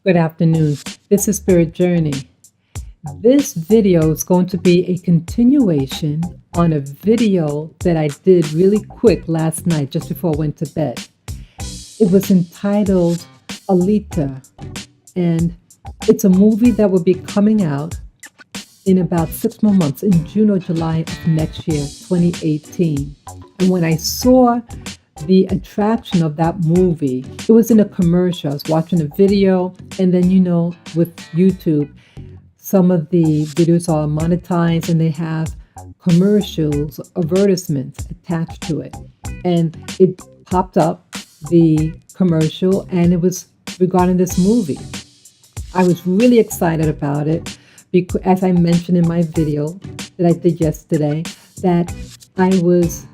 Good afternoon. This is Spirit Journey. This video is going to be a continuation on a video that I did really quick last night just before I went to bed. It was entitled Alita, and it's a movie that will be coming out in about 6 more months, in June or July of next year, 2018. And when I saw the attraction of that movie, it was in a commercial. I was watching a video, and then, with YouTube, some of the videos are monetized and they have commercials, advertisements attached to it. And it popped up, the commercial, and it was regarding this movie. I was really excited about it because, as I mentioned in my video that I did yesterday, that I was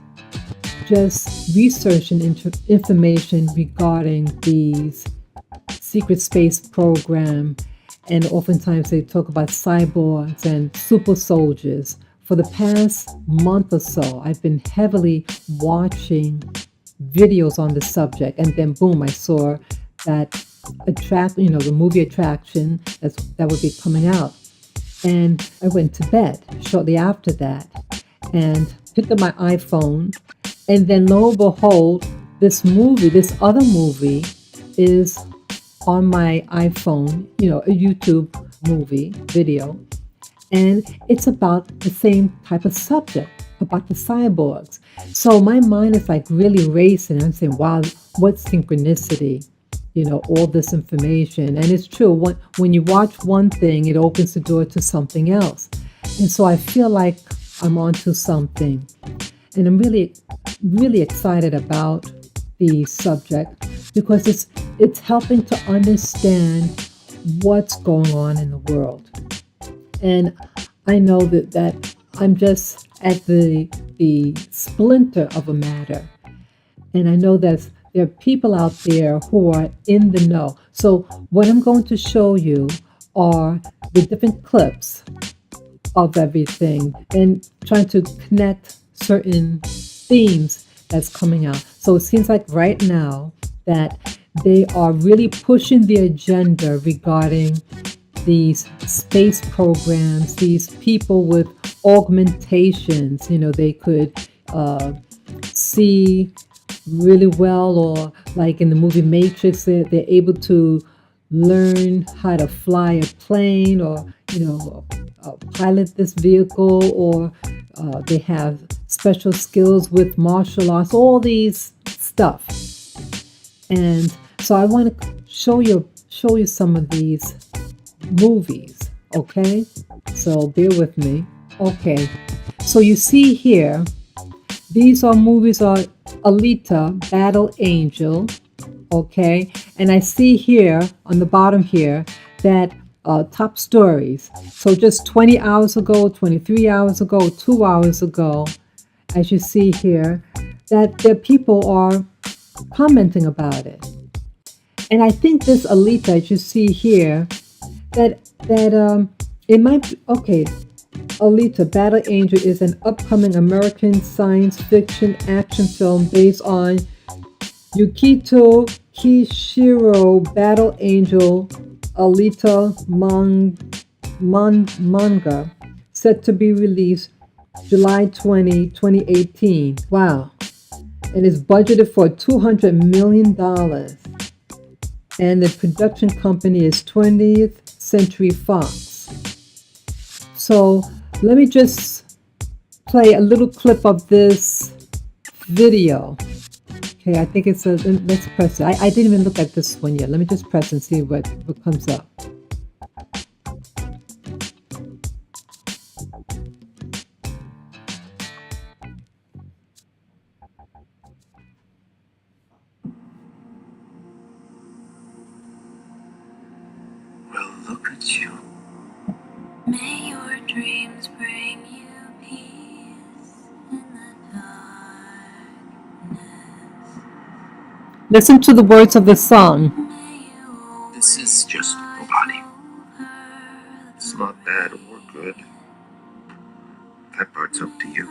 just researching information regarding these secret space program, and oftentimes they talk about cyborgs and super soldiers. For the past month or so, I've been heavily watching videos on the subject, and then boom, I saw that the movie Attraction that would be coming out, and I went to bed shortly after that and picked up my iPhone. And then lo and behold, this other movie is on my iPhone, a YouTube movie video. And it's about the same type of subject, about the cyborgs. So my mind is like really racing. I'm saying, wow, what synchronicity, all this information. And it's true, when you watch one thing, it opens the door to something else. And so I feel like I'm onto something. And I'm really, really excited about the subject because it's helping to understand what's going on in the world. And I know that I'm just at the splinter of a matter. And I know that there are people out there who are in the know. So what I'm going to show you are the different clips of everything and trying to connect certain themes that's coming out. So it seems like right now that they are really pushing the agenda regarding these space programs, these people with augmentations. They could see really well, or like in the movie Matrix, they're able to learn how to fly a plane, or pilot this vehicle, or they have special skills with martial arts, all these stuff. And so I want to show you some of these movies, okay? So bear with me. Okay, so you see here, these are movies are Alita, Battle Angel, okay? And I see here on the bottom here that top stories. So just 20 hours ago, 23 hours ago, 2 hours ago, as you see here, that the people are commenting about it. And I think this Alita, as you see here, that it might be, okay, Alita, Battle Angel is an upcoming American science fiction action film based on Yukito Kishiro Battle Angel Alita manga, set to be released July 20, 2018. Wow. And it's budgeted for $200 million. And the production company is 20th Century Fox. So let me just play a little clip of this video. Okay, I think it's let's press it. I didn't even look at this one yet. Let me just press and see what comes up. Well, look at you. May your dreams bring you peace in the darkness. Listen to the words of the song. This is just a body. It's not bad or good. That part's up to you.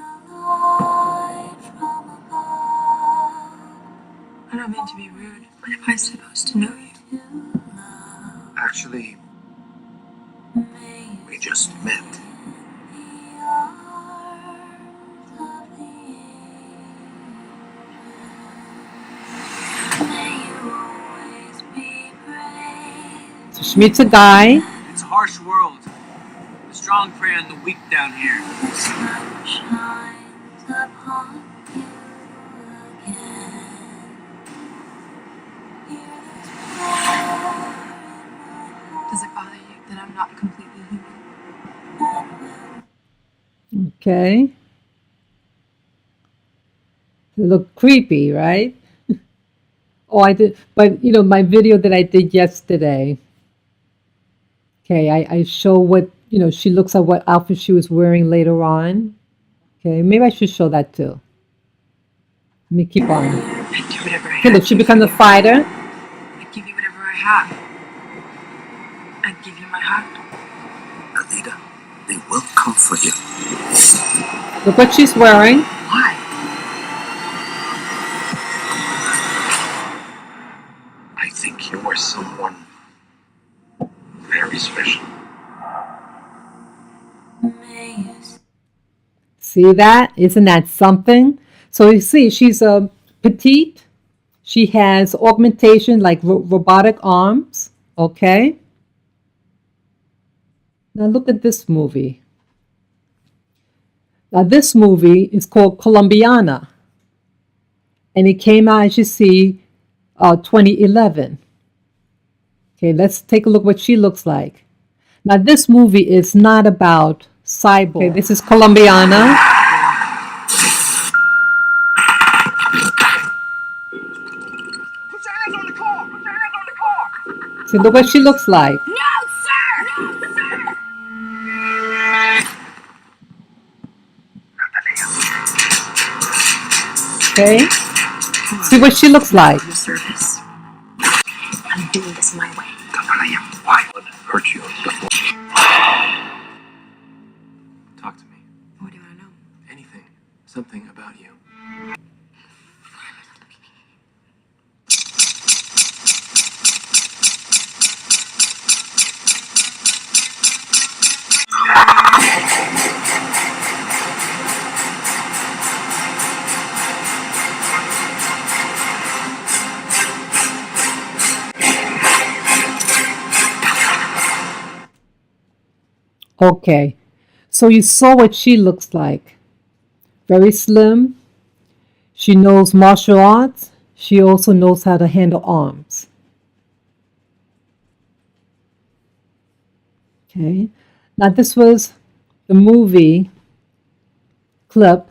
I don't mean to be rude, but am I supposed to know you? meets a guy. It's a harsh world. The strong prey on the weak down here. Does it bother you that I'm not completely human? Okay. They look creepy, right? Oh, I did, but you know, my video that I did yesterday, okay, I show what, you know, she looks at what outfit she was wearing later on. Okay, maybe I should show that too. Let me keep on. I'd do whatever I Okay, have look, she to becomes a for you. fighter. I'd give you whatever I have. I'd give you my heart. Alida, they will come for you. Look what she's wearing. Why? I think you are someone very special. See that? Isn't that something? So you see, she's a petite. She has augmentation like robotic arms. Okay. Now look at this movie. Now this movie is called Colombiana. And it came out, as you see, 2011. Okay, let's take a look what she looks like. Now this movie is not about Cyborg. Okay, this is Colombiana. Put your hands on the car! Put your hands on the car! See, look what she looks like. No, sir! No, sir! Okay? See what she looks like. Your service. I'm doing this my way. Why would hurt you before? Talk to me. What do you want to know? Anything. Something about you. Okay, so you saw what she looks like. Very slim. She knows martial arts. She also knows how to handle arms. Okay, now this was the movie clip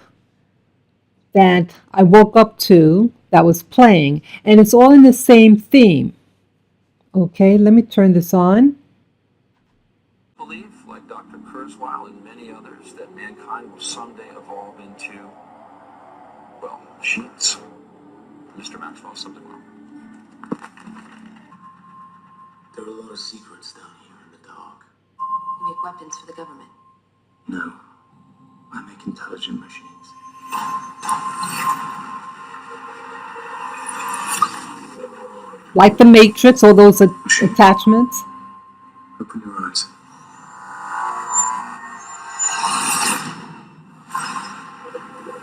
that I woke up to that was playing, and it's all in the same theme. Okay, let me turn this on. Believe, like Dr. Kurzweil and many others, that mankind will someday evolve into, well, machines. Mr. Maxwell, something wrong. There are a lot of secrets down here in the dark. You make weapons for the government. No, I make intelligent machines. Like the Matrix, all those attachments. Open your eyes.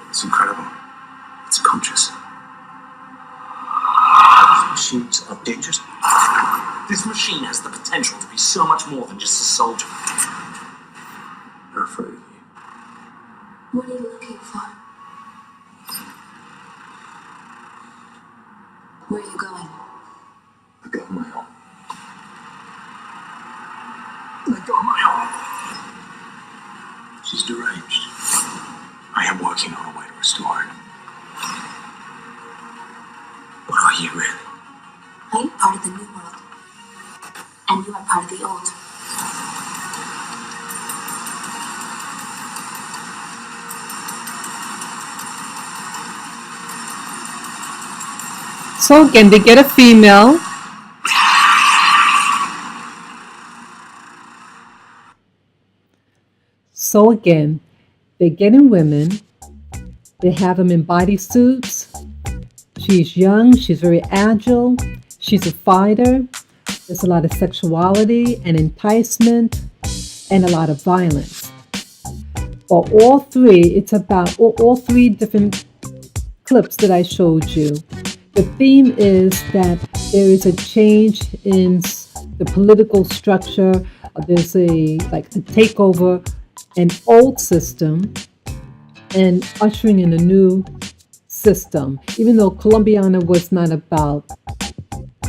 It's incredible. It's conscious. These machines are dangerous. This machine has the potential to be so much more than just a soldier. They're afraid of you. What are you looking for? Where are you going? Let go of my arm. Let go of my arm. She's deranged. I am working on a way to restore her. What are you really? I am part of the new world. And you are part of the old. So again, they get a female. So again, they get in women. They have them in bodysuits. She's young. She's very agile. She's a fighter. There's a lot of sexuality and enticement and a lot of violence. But all three, it's about all three different clips that I showed you. The theme is that there is a change in the political structure. There's a like the takeover an old system and ushering in a new system. Even though Colombiana was not about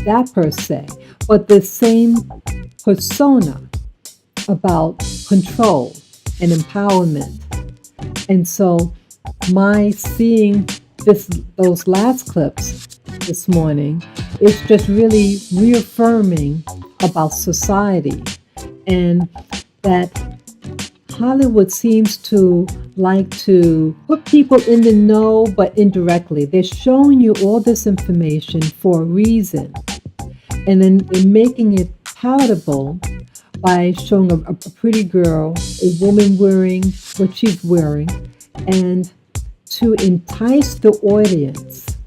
that per se, but the same persona about control and empowerment. And so my seeing those last clips this morning is just really reaffirming about society, and that Hollywood seems to like to put people in the know, but indirectly. They're showing you all this information for a reason, and then they're making it palatable by showing a pretty girl, a woman wearing what she's wearing, and to entice the audience,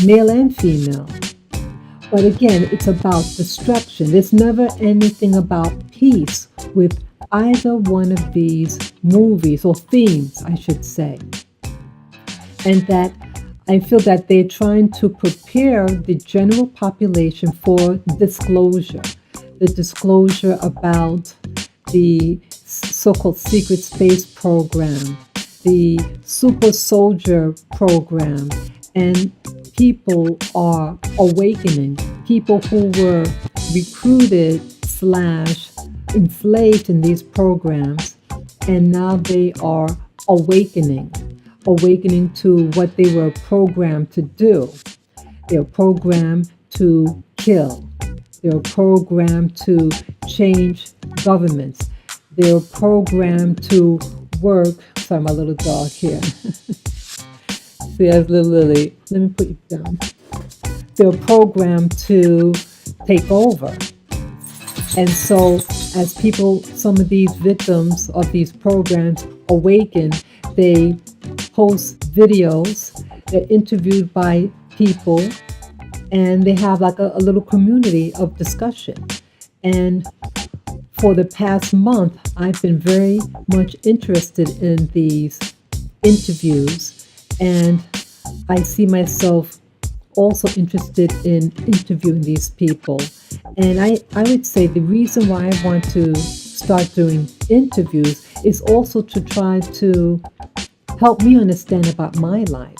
male and female. But again, it's about destruction. There's never anything about peace with either one of these movies, or themes, I should say. And that I feel that they're trying to prepare the general population for disclosure. The disclosure about the so-called secret space program, the super soldier program, and people are awakening. People who were recruited / enslaved in these programs, and now they are awakening to what they were programmed to do. They're programmed to kill. They're programmed to change governments. They're programmed to work. Sorry, my little dog here. See, that's little Lily. Let me put you down. They're programmed to take over. And so as people, some of these victims of these programs awaken, they post videos, they're interviewed by people, and they have like a little community of discussion. And for the past month, I've been very much interested in these interviews, and I see myself also interested in interviewing these people. And I would say the reason why I want to start doing interviews is also to try to help me understand about my life,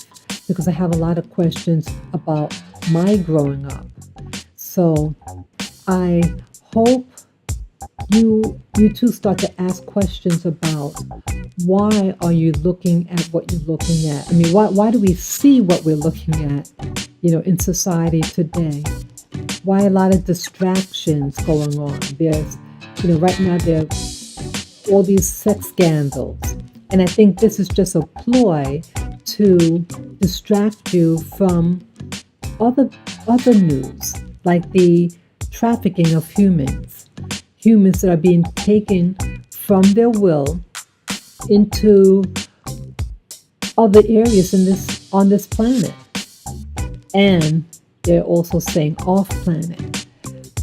because I have a lot of questions about my growing up. So I hope you too start to ask questions about why are you looking at what you're looking at? I mean, why do we see what we're looking at, in society today? Why a lot of distractions going on? There's, right now there are all these sex scandals. And I think this is just a ploy to distract you from other news, like the trafficking of humans that are being taken from their will into other areas on this planet. And they're also saying off planet,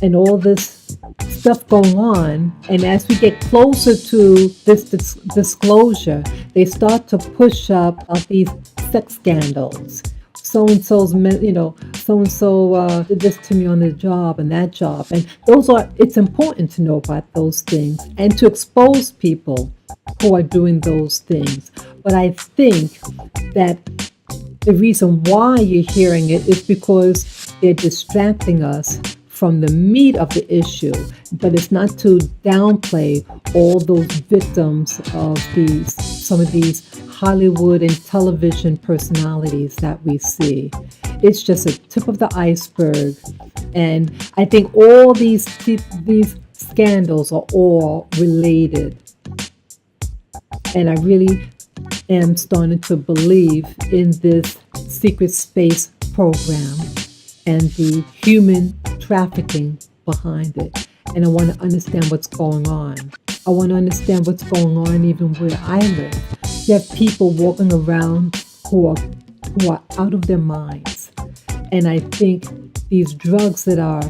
and all this stuff going on. And as we get closer to this disclosure, they start to push up these sex scandals. So-and-so's, so-and-so did this to me on the job and that job. And it's important to know about those things and to expose people who are doing those things. But I think that the reason why you're hearing it is because they're distracting us from the meat of the issue. But it's not to downplay all those victims of some of these Hollywood and television personalities that we see. It's just a tip of the iceberg. And I think all these scandals are all related. And I really am starting to believe in this secret space program and the human trafficking behind it. And I want to understand what's going on. I want to understand what's going on even where I live. You have people walking around who are out of their minds. And I think these drugs that are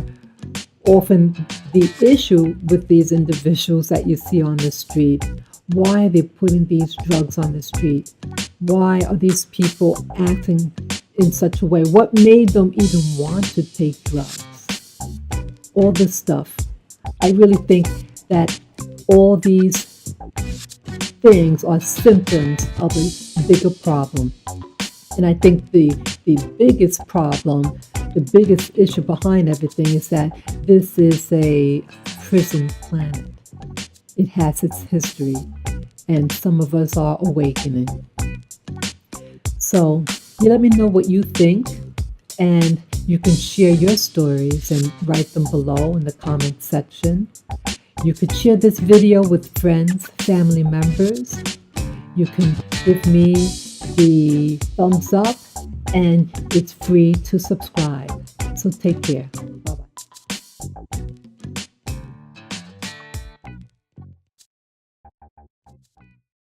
often the issue with these individuals that you see on the street, why are they putting these drugs on the street? Why are these people acting in such a way? What made them even want to take drugs? All this stuff I really think that all these things are symptoms of a bigger problem. And I think the biggest problem, the biggest issue behind everything is that this is a prison planet. It has its history, and some of us are awakening. So you let me know what you think, and you can share your stories and write them below in the comment section. You could share this video with friends, family members. You can give me the thumbs up, and it's free to subscribe. So take care.